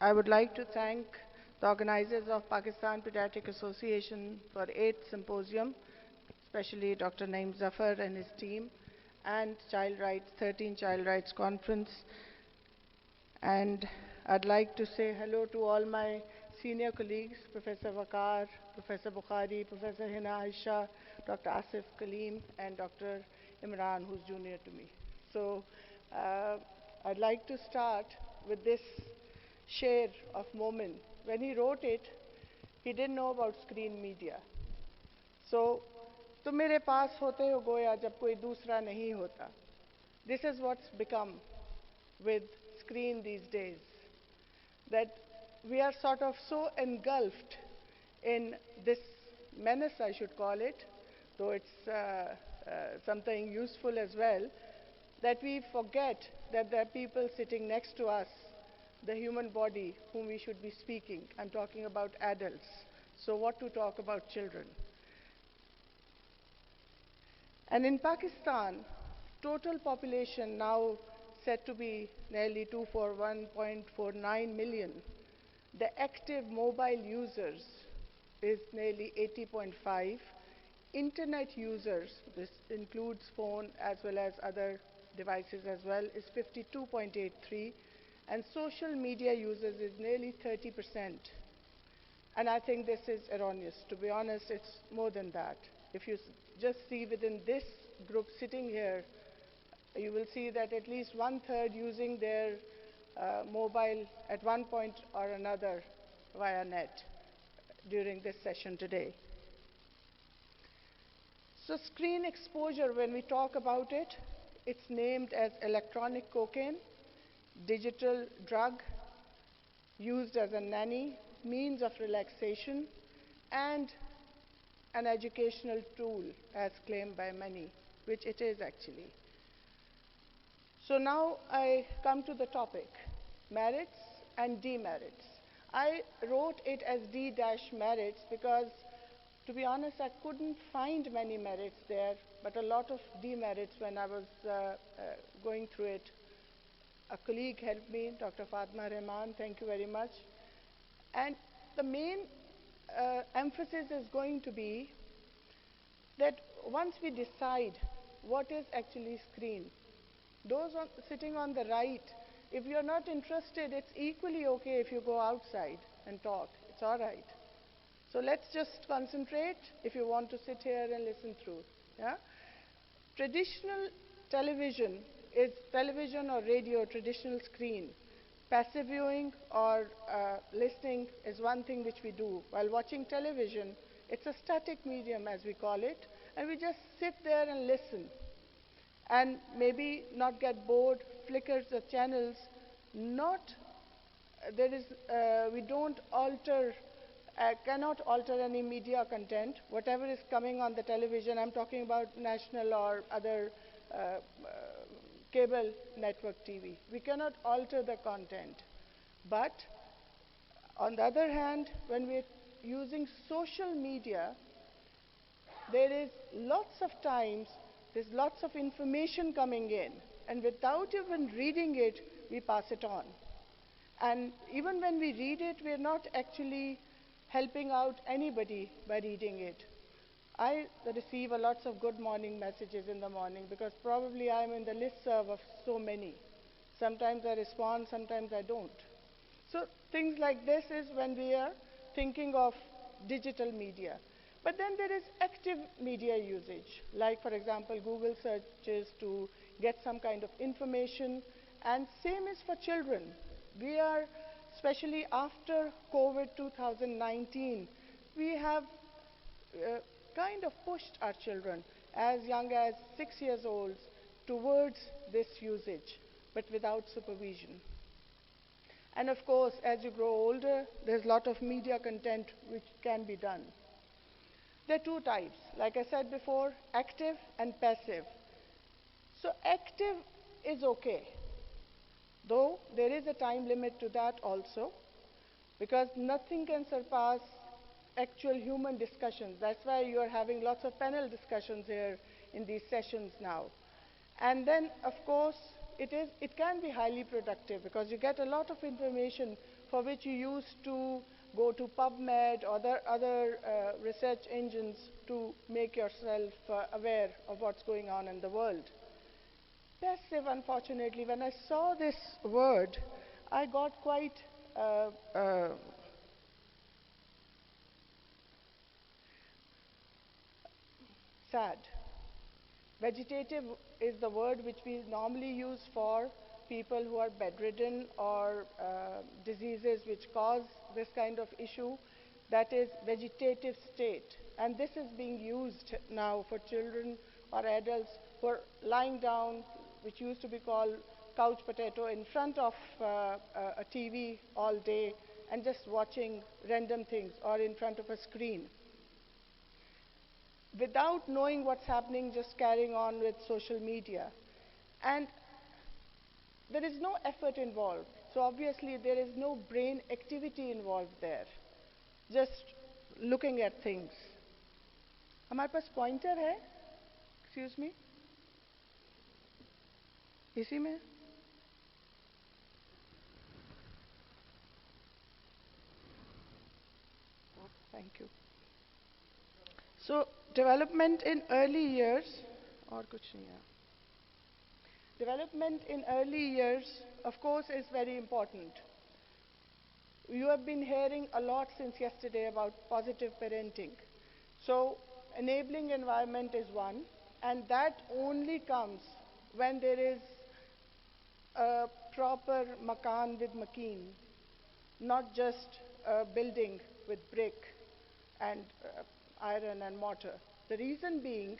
I would like to thank the organizers of Pakistan Pediatric Association for 8th Symposium, especially Dr. Naeem Zafar and his team, and Child Rights, 13 Child Rights Conference. And I'd like to say hello to all my senior colleagues, Professor Waqar, Professor Bukhari, Professor Hina Aisha, Dr. Asif Kaleem, and Dr. Imran, who's junior to me. So I'd like to start with this share of moment. When he wrote it, he didn't know about screen media. So, तुम मेरे पास होते हो गोया जब कोई दूसरा नहीं होता. This is what's become with screen these days, that we are sort of so engulfed in this menace, I should call it, though it's something useful as well, that we forget that there are people sitting next to us, the human body whom we should be speaking. I'm talking about adults. So what to talk about children? And in Pakistan, total population now said to be nearly 241.49 million. The active mobile users is nearly 80.5. Internet users, this includes phone as well as other devices as well, is 52.83. And social media users is nearly 30%. And I think this is erroneous. To be honest, it's more than that. If you just see within this group sitting here, you will see that at least 1/3 using their mobile at one point or another via net during this session today. So screen exposure, when we talk about it, it's named as electronic cocaine, digital drug, used as a nanny, means of relaxation, and an educational tool, as claimed by many, which it is actually. So now I come to the topic, merits and demerits. I wrote it as D-merits because, to be honest, I couldn't find many merits there, but a lot of demerits when I was going through it. A colleague helped me, Dr. Fatma Rahman, thank you very much. And the main emphasis is going to be that once we decide what is actually screen, those sitting on the right, if you're not interested, it's equally okay if you go outside and talk. It's all right. So let's just concentrate if you want to sit here and listen through. Yeah? Traditional television is television or radio, traditional screen. Passive viewing or listening is one thing which we do. While watching television, it's a static medium, as we call it, and we just sit there and listen. And maybe not get bored, flickers the channels, we don't alter, cannot alter any media content. Whatever is coming on the television, I'm talking about national or other cable network TV. We cannot alter the content. But on the other hand, when we're using social media, there is lots of times, there's lots of information coming in, and without even reading it, we pass it on. And even when we read it, we're not actually helping out anybody by reading it. I receive a lots of good morning messages in the morning because probably I'm in the listserv of so many. Sometimes I respond, sometimes I don't. So things like this is when we are thinking of digital media. But then there is active media usage, like for example, Google searches to get some kind of information, and same is for children. We are, especially after COVID 2019, we have kind of pushed our children as young as 6 years old towards this usage, but without supervision. And of course, as you grow older, there's a lot of media content which can be done. There are two types, like I said before, active and passive. So active is okay, though there is a time limit to that also, because nothing can surpass actual human discussions. That's why you are having lots of panel discussions here in these sessions now. And then, of course, it can be highly productive because you get a lot of information for which you used to go to PubMed or other research engines to make yourself aware of what's going on in the world. Passive, unfortunately, when I saw this word, I got quite sad. Vegetative is the word which we normally use for people who are bedridden or diseases which cause this kind of issue. That is vegetative state. And this is being used now for children or adults who are lying down, which used to be called couch potato, in front of a TV all day and just watching random things or in front of a screen, without knowing what's happening, just carrying on with social media. And there is no effort involved. So obviously there is no brain activity involved there. Just looking at things. हमारे पास pointer है? Excuse me? इसी में? Thank you. So development in early years, और कुछ नहीं है. Development in early years, of course, is very important. You have been hearing a lot since yesterday about positive parenting. So enabling environment is one, and that only comes when there is a proper makan with makin, not just a building with brick and iron and mortar. The reason being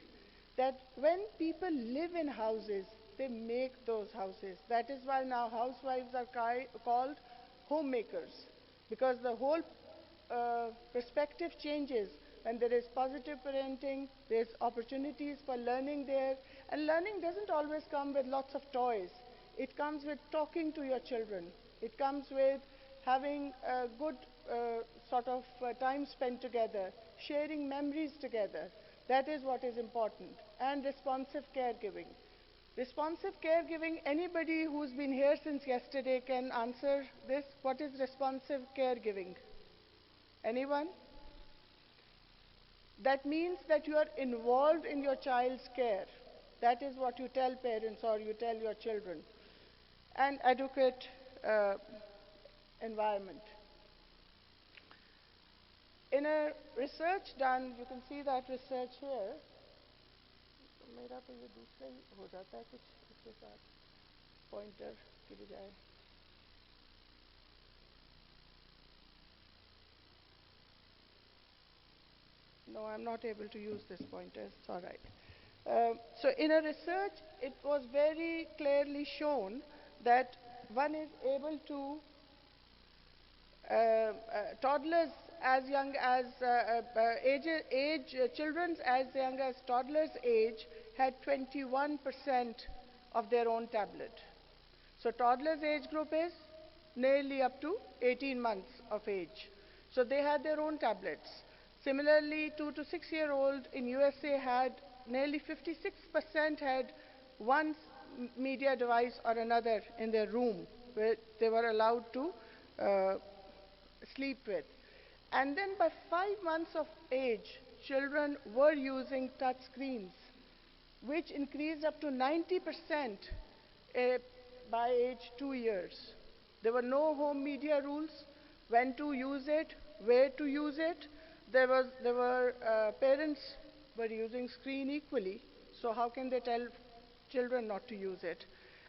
that when people live in houses, they make those houses. That is why now housewives are called homemakers, because the whole perspective changes. When there is positive parenting, there's opportunities for learning there. And learning doesn't always come with lots of toys. It comes with talking to your children. It comes with having a good sort of time spent together, sharing memories together. That is what is important. And responsive caregiving. Responsive caregiving, anybody who's been here since yesterday can answer this. What is responsive caregiving? Anyone? That means that you are involved in your child's care. That is what you tell parents or you tell your children. And adequate environment. In a research done, you can see that research here. मेरा तो ये दूसरा ही हो जाता है कुछ इसके साथ pointer की बजाय. No, I'm not able to use this pointer. It's all right. So in a research, it was very clearly shown that one is able to toddlers as young as children as young as toddlers' age had 21% of their own tablet. So toddlers' age group is nearly up to 18 months of age. So they had their own tablets. Similarly, 2 to 6-year-old in USA had nearly 56% had one media device or another in their room where they were allowed to sleep with. And then by 5 months of age, children were using touch screens, which increased up to 90% by age 2 years. There were no home media rules, when to use it, where to use it. Parents were using screen equally, so how can they tell children not to use it?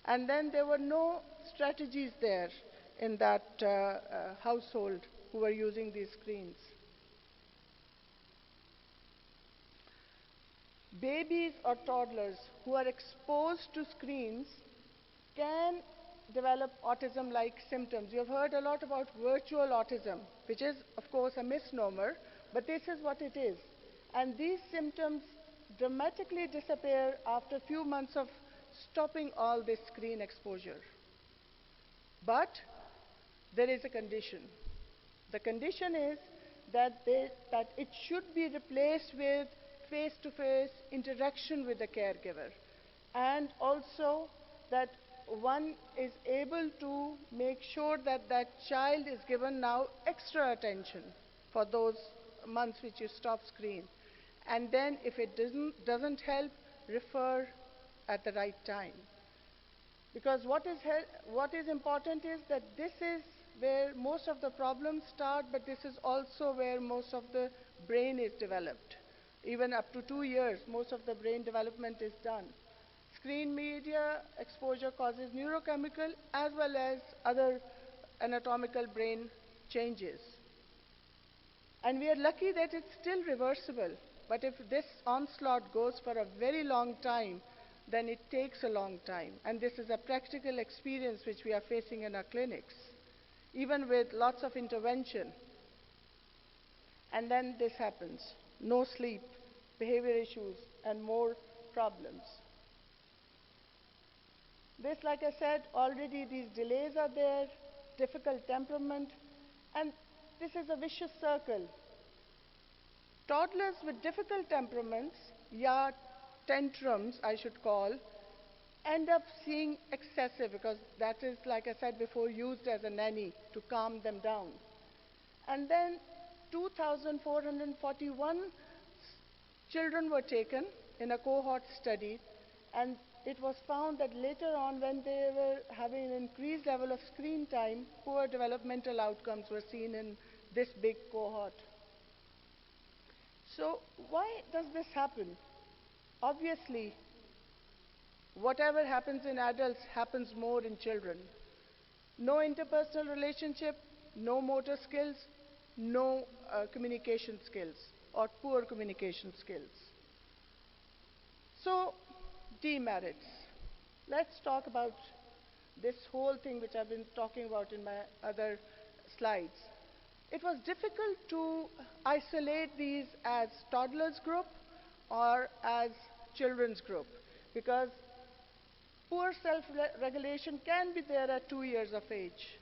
And then there were no strategies there in that household who were using these screens. Babies or toddlers who are exposed to screens can develop autism-like symptoms. You've heard a lot about virtual autism, which is, of course, a misnomer, but this is what it is. And these symptoms dramatically disappear after a few months of stopping all this screen exposure. But there is a condition. The condition is that it should be replaced with face-to-face interaction with the caregiver. And also that one is able to make sure that that child is given now extra attention for those months which you stop screen. And then if it doesn't help, refer at the right time. Because what is important is that this is where most of the problems start, but this is also where most of the brain is developed. Even up to 2 years, most of the brain development is done. Screen media exposure causes neurochemical as well as other anatomical brain changes. And we are lucky that it's still reversible. But if this onslaught goes for a very long time, then it takes a long time. And this is a practical experience which we are facing in our clinics, even with lots of intervention. And then this happens. No sleep, behavior issues, and more problems. This, like I said, already these delays are there, difficult temperament, and this is a vicious circle. Toddlers with difficult temperaments, yeah, tantrums, I should call, end up seeing excessive because that is, like I said before, used as a nanny to calm them down. And then 2,441 children were taken in a cohort study, and it was found that later on when they were having an increased level of screen time, poor developmental outcomes were seen in this big cohort. So why does this happen? Obviously, whatever happens in adults happens more in children. No interpersonal relationship, no motor skills, no communication skills, or poor communication skills. So, demerits. Let's talk about this whole thing which I've been talking about in my other slides. It was difficult to isolate these as toddlers group or as children's group because poor self-regulation can be there at 2 years of age.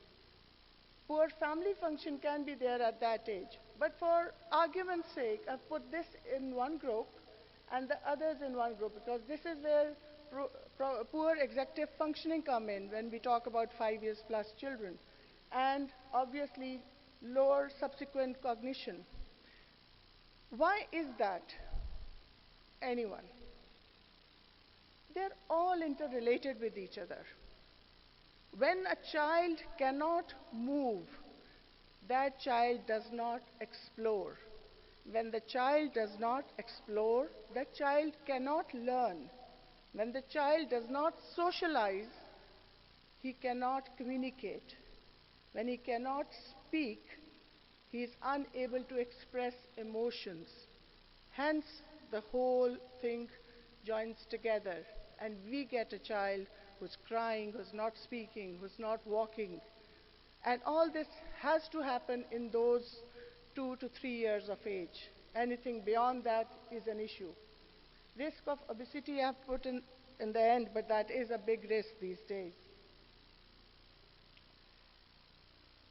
Poor family function can be there at that age. But for argument's sake, I've put this in one group and the others in one group because this is where poor executive functioning come in when we talk about 5 years plus children. And obviously, lower subsequent cognition. Why is that? Anyone? They're all interrelated with each other. When a child cannot move, that child does not explore. When the child does not explore, that child cannot learn. When the child does not socialize, he cannot communicate. When he cannot speak, he is unable to express emotions. Hence, the whole thing joins together, and we get a child who's crying, who's not speaking, who's not walking. And all this has to happen in those 2 to 3 years of age. Anything beyond that is an issue. Risk of obesity I've put in the end, but that is a big risk these days.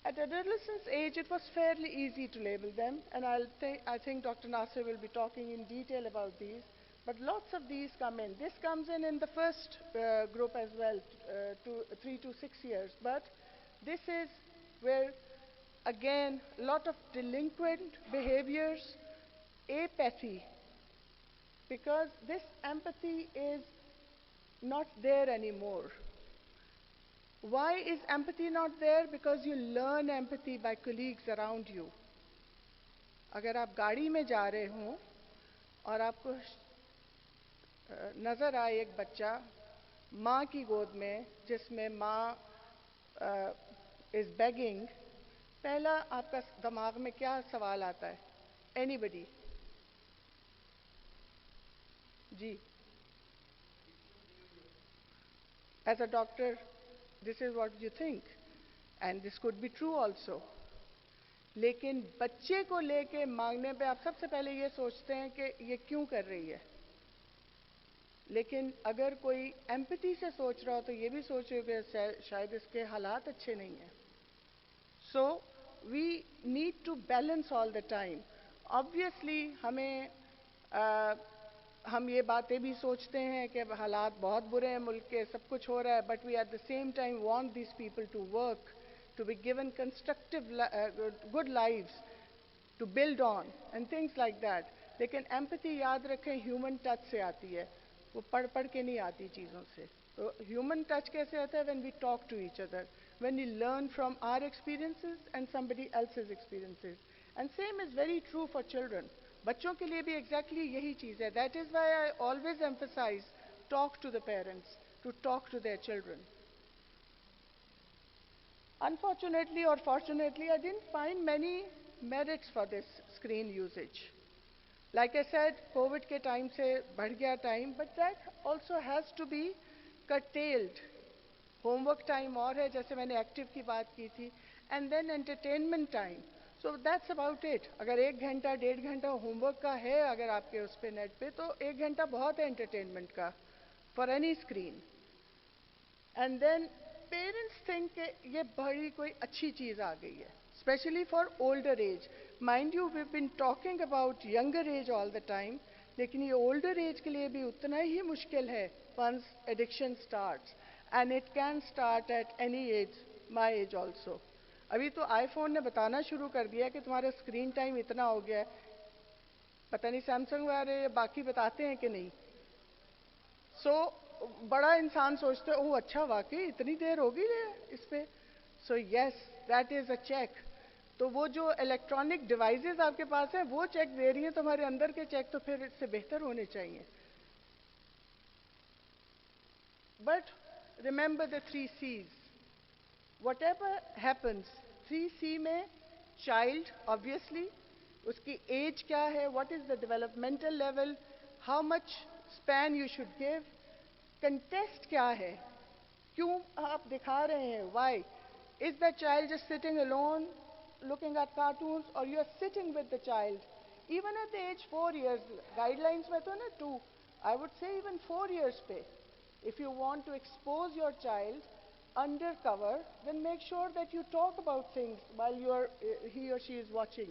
At adolescence age, it was fairly easy to label them, and I think Dr. Nasser will be talking in detail about these. But lots of these come in. This comes in the first group as well, 3 to 6 years. But this is where, again, a lot of delinquent behaviors, apathy, because this empathy is not there anymore. Why is empathy not there? Because you learn empathy by colleagues around you. अगर आप गाड़ी में जा रहे हों और आपको नज़र आए एक बच्चा माँ की गोद में जिसमें माँ is begging, पहला आपका दिमाग में क्या सवाल आता है? Anybody? Ji. As a doctor, this is what you think, and this could be true also. लेकिन बच्चे को लेके मांगने पे आप सबसे पहले ये सोचते हैं कि ये क्यों कर रही है. लेकिन अगर कोई एम्पैथी से सोच रहा हो तो ये भी सोचे कि शायद इसके हालात अच्छे नहीं हैं. So we need to balance all the time. Obviously हमें हम ये बातें भी सोचते हैं कि हालात बहुत बुरे हैं मुल्क के, सब कुछ हो रहा है, but we at the same time want these people to work, to be given constructive, good lives, to build on, and things like that. लेकिन empathy याद रखें human touch से आती है, वो पढ़ पढ़ के नहीं आती चीज़ों से. तो human touch कैसे आता है? When we talk to each other, when we learn from our experiences and somebody else's experiences. And same is very true for children. बच्चों के लिए भी exactly यही चीज़ है. That is why I always emphasize talk to the parents, to talk to their children. Unfortunately or fortunately, I didn't find many merits for this screen usage. Like I said, COVID के time से बढ़ गया time, but that also has to be curtailed. Homework time और है, जैसे मैंने active की बात की थी, and then entertainment time. So that's about it. अगर 1 घंटा 1.5 घंटा homework का है अगर आपके उस पे net पे, तो 1 घंटा बहुत है entertainment का for any screen. And then parents think कि ये बड़ी कोई अच्छी चीज़ आ गई है, especially for older age. Mind you, we've been talking about younger age all the time, लेकिन ये older age के लिए भी उतना ही मुश्किल है once addiction starts. And it can start at any age, my age also. अभी तो iPhone ने बताना शुरू कर दिया कि तुम्हारा स्क्रीन टाइम इतना हो गया है. पता नहीं सैमसंग वाले बाकी बताते हैं कि नहीं. सो बड़ा इंसान सोचते हैं, ओह अच्छा वाकई इतनी देर हो गई है इस पे. So yes, that is a check. तो वो जो इलेक्ट्रॉनिक डिवाइसेस आपके पास हैं वो चेक दे रही हैं, तुम्हारे अंदर के चेक तो फिर इससे बेहतर होने चाहिए. But remember the 3 C's. Whatever happens, 3C में child, obviously, उसकी age क्या है, what is the developmental level, how much span you should give, contest क्या है, क्यों आप दिखा रहे हैं, why, is the child just sitting alone looking at cartoons, or you are sitting with the child, even at the age 4 years, guidelines में तो ना 2, I would say even 4 years पे, if you want to expose your child undercover, then make sure that you talk about things while he or she is watching.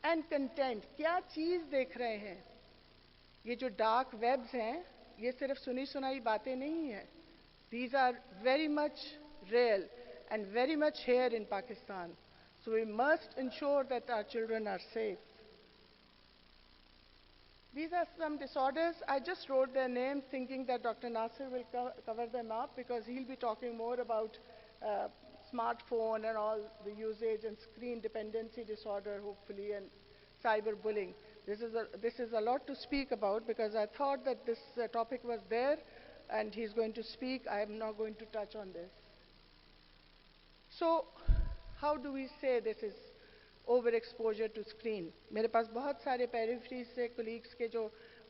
And content, क्या चीज़ देख रहे हैं. ये जो dark webs हैं, ये सिर्फ सुनी सुनाई बातें नहीं हैं. These are very much real and very much here in Pakistan. So we must ensure that our children are safe. These are some disorders. I just wrote their names thinking that Dr. Nasir will cover them up because he'll be talking more about smartphone and all the usage and screen dependency disorder, hopefully, and cyberbullying. This is a lot to speak about because I thought that this topic was there and he's going to speak. I am not going to touch on this. So, how do we say this is over exposure to screen. मेरे पास बहुत सारे periphery से colleagues के जो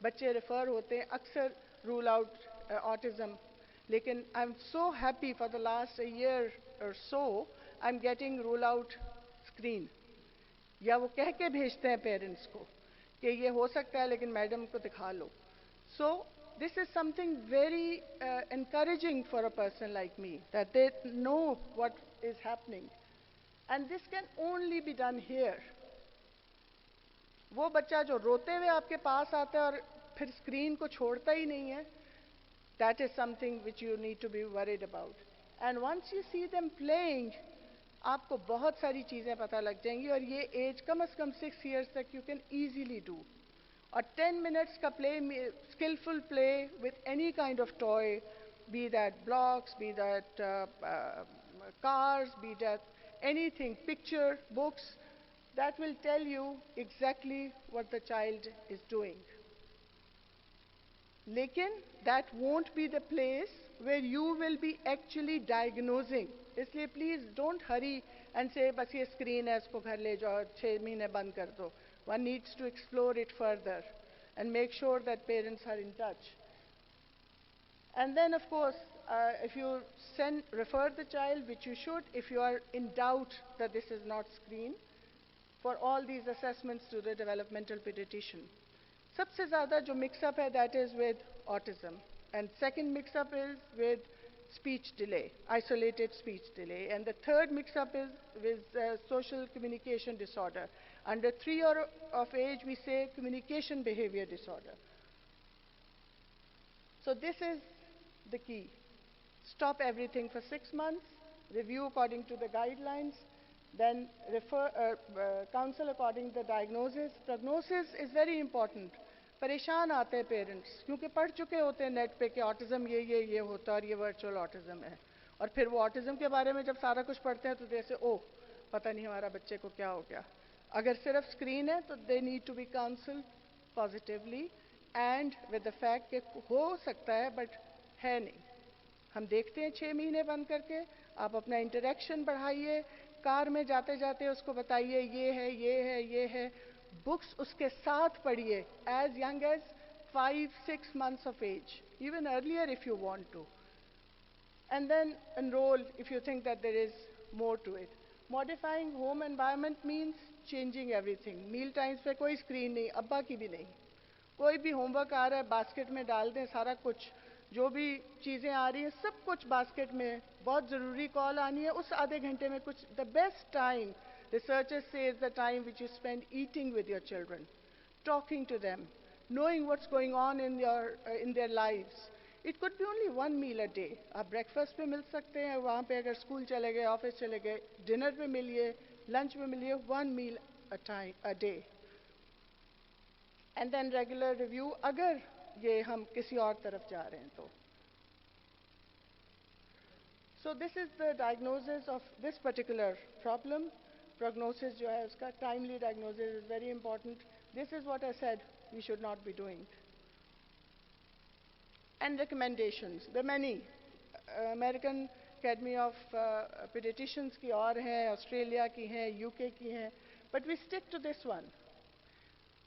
बच्चे refer होते हैं अक्सर रूल आउट ऑटिज़म, लेकिन I am so happy for the last year और so I am getting rule out screen. या वो कह के भेजते हैं पेरेंट्स को कि ये हो सकता है लेकिन मैडम को दिखा लो. सो this is something very encouraging for a person like me, that they know what is happening. And this can only be done here. वो बच्चा जो रोते हुए आपके पास आता है और फिर स्क्रीन को छोड़ता ही नहीं है, that is something which you need to be worried about. And once you see them playing, आपको बहुत सारी चीज़ें पता लग जाएंगी और ये एज कम से कम 6 years तक you can easily do. और 10 minutes का play, skillful play with any kind of toy, be that blocks, be that cars, be that anything, picture, books, that will tell you exactly what the child is doing. लेकिन that won't be the place where you will be actually diagnosing. इसलिए please don't hurry and say बस ये screen है इसको घर ले जाओ 6 महीने बंद कर दो. One needs to explore it further and make sure that parents are in touch. And then of course, if you refer the child, which you should, if you are in doubt that this is not screen, for all these assessments to the developmental pediatrician. सबसे ज़्यादा जो mix-up है, that is with autism. And second mix-up is with speech delay, isolated speech delay. And the third mix-up is with social communication disorder. Under 3 years of age, we say communication behavior disorder. So this is the key. Stop everything for 6 months, review according to the guidelines, then counsel according to the diagnosis. Prognosis is very important. परेशान आते हैं parents क्योंकि पढ़ चुके होते हैं net पे कि ऑटिज्म ये होता है और ये वर्चुअल ऑटिज्म है, और फिर वो ऑटिज्म के बारे में जब सारा कुछ पढ़ते हैं तो जैसे ओह पता नहीं हमारा बच्चे को क्या हो गया. अगर सिर्फ स्क्रीन है तो they need to be counselled positively and with the fact कि हो सकता है बट है नहीं. हम देखते हैं 6 महीने बंद करके. आप अपना इंटरेक्शन बढ़ाइए, कार में जाते जाते उसको बताइए ये है ये है ये है. बुक्स उसके साथ पढ़िए as young as 5-6 months of age, even earlier if you want to. And then enroll if you think that there is more to it. Modifying home environment means changing everything. Meal times पे कोई screen नहीं, अब्बा की भी नहीं. कोई भी homework आ रहा है बास्केट में डाल दें, सारा कुछ जो भी चीज़ें आ रही हैं सब कुछ बास्केट में. बहुत ज़रूरी कॉल आनी है उस आधे घंटे में कुछ. The best time researchers say is the time which you spend eating with your children, talking to them, knowing what's going on in their lives. It could be only one meal a day. आप breakfast पे मिल सकते हैं, वहाँ पे अगर school चले गए, office चले गए, डिनर पे मिलिए, लंच पे मिलिए, one meal a day. And then regular review अगर ये हम किसी और तरफ जा रहे हैं तो. So this is the diagnosis of this particular problem. Prognosis जो है उसका timely diagnosis is very important. This is what I said we should not be doing. And recommendations. There are many. American Academy of Pediatricians की और हैं, Australia की हैं, UK की हैं, but we stick to this one.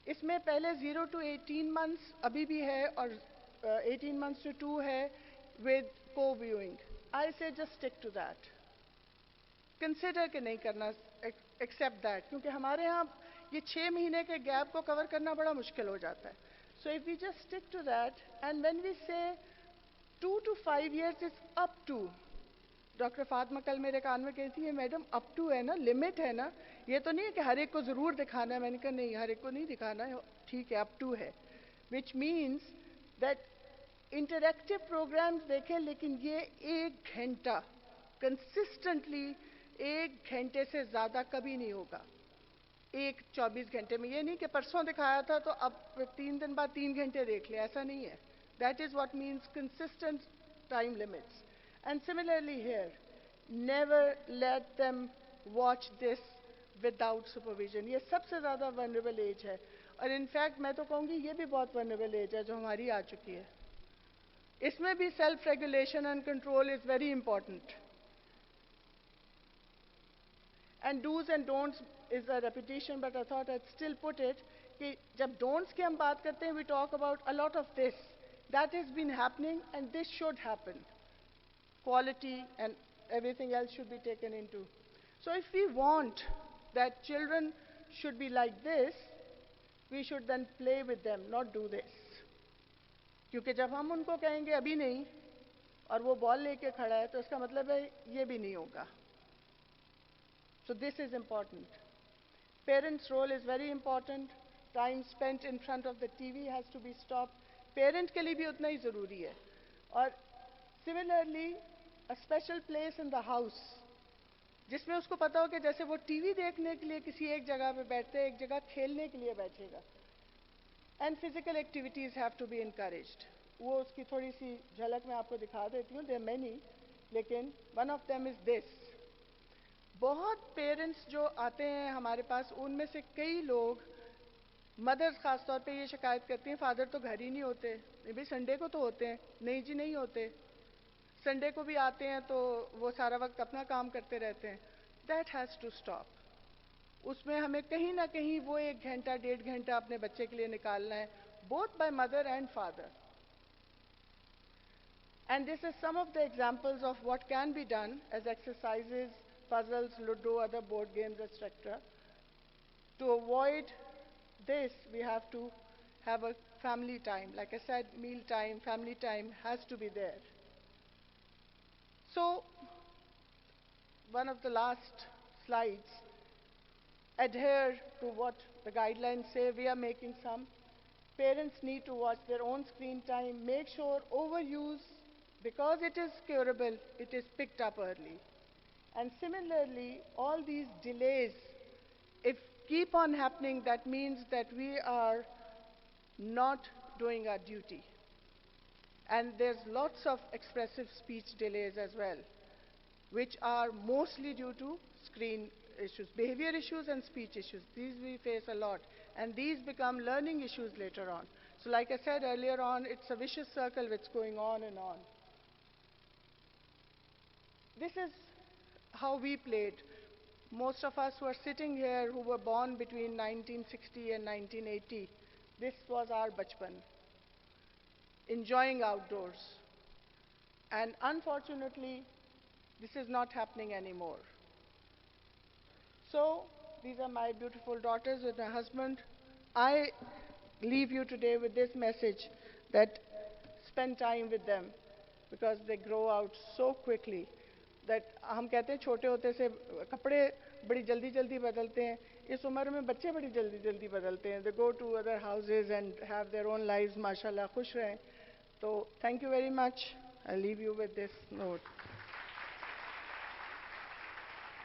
इसमें पहले 0 to 18 months अभी भी है और 18 months to 2 है with co-viewing. I say just stick to that. Consider कि नहीं करना, accept that, क्योंकि हमारे यहाँ ये 6 महीने के गैप को कवर करना बड़ा मुश्किल हो जाता है. So if we just stick to that, and when we say 2 to 5 years is up to. Doctor Fatima कल मेरे कान में कहती है मैडम अप टू है ना, लिमिट है ना, ये तो नहीं है कि हर एक को ज़रूर दिखाना है. मैंने कहा नहीं, हर एक को नहीं दिखाना है, ठीक है, अप टू है. Which means that interactive programmes देखें, लेकिन ये 1 घंटा कंसिस्टेंटली 1 घंटे से ज़्यादा कभी नहीं होगा. 24 घंटे में, ये नहीं कि परसों दिखाया था तो अब 3 दिन बाद 3 घंटे देख ले, ऐसा नहीं है. That is what means consistent time limits. And similarly here, never let them watch this without supervision. ये सबसे ज़्यादा vulnerable age है, और in fact मैं तो कहूँगी ये भी बहुत vulnerable age है जो हमारी आ चुकी है. इसमें भी self regulation and control is very important. And do's and don'ts is a repetition, but I thought I'd still put it कि जब don'ts की हम बात करते हैं, we talk about a lot of this. That has been happening and this should happen. Quality and everything else should be taken into. So if we want that children should be like this, we should then play with them, not do this. क्योंकि जब हम उनको कहेंगे अभी नहीं और वो ball लेके खड़ा है तो इसका मतलब है ये भी नहीं होगा. So this is important. Parents' role is very important. Time spent in front of the TV has to be stopped. Parent के लिए भी उतना ही ज़रूरी है. और similarly, a special place in the house, जिसमें उसको पता हो कि जैसे वो टीवी देखने के लिए किसी एक जगह पे बैठते हैं, एक जगह खेलने के लिए बैठेगा. And physical activities have to be encouraged. वो उसकी थोड़ी सी झलक मैं आपको दिखा देती हूँ. There are many, लेकिन one of them is this. बहुत पेरेंट्स जो आते हैं हमारे पास, उनमें से कई लोग, मदर्स खास तौर पे ये शिकायत करती हैं फादर तो घर ही नहीं होते. भाई संडे को तो होते हैं. नहीं जी नहीं होते. संडे को भी आते हैं तो वो सारा वक्त अपना काम करते रहते हैं. That has to stop. उसमें हमें कहीं ना कहीं वो 1 घंटा 1.5 घंटा अपने बच्चे के लिए निकालना है, both by mother and father. And this is some of the examples of what can be done as exercises, puzzles, ludo, other board games et cetera. To avoid this we have to have a family time. Like I said, meal time, family time has to be there. So one of the last slides, adhere to what the guidelines say. We are making some. Parents need to watch their own screen time, make sure overuse, because it is curable, it is picked up early. And similarly, all these delays, if keep on happening, that means that we are not doing our duty. And there's lots of expressive speech delays as well, which are mostly due to screen issues, behavior issues and speech issues. These we face a lot. And these become learning issues later on. So like I said earlier on, it's a vicious circle which is going on and on. This is how we played. Most of us who are sitting here who were born between 1960 and 1980, this was our bachpan, enjoying outdoors. And unfortunately, this is not happening anymore. So, these are my beautiful daughters with my husband. I leave you today with this message that spend time with them because they grow out so quickly that हम कहते हैं छोटे होते से कपड़े बड़ी जल्दी जल्दी बदलते हैं इस उम्र में बच्चे बड़ी जल्दी जल्दी बदलते हैं they go to other houses and have their own lives माशाल्लाह खुश रहें तो thank you very much I leave you with this note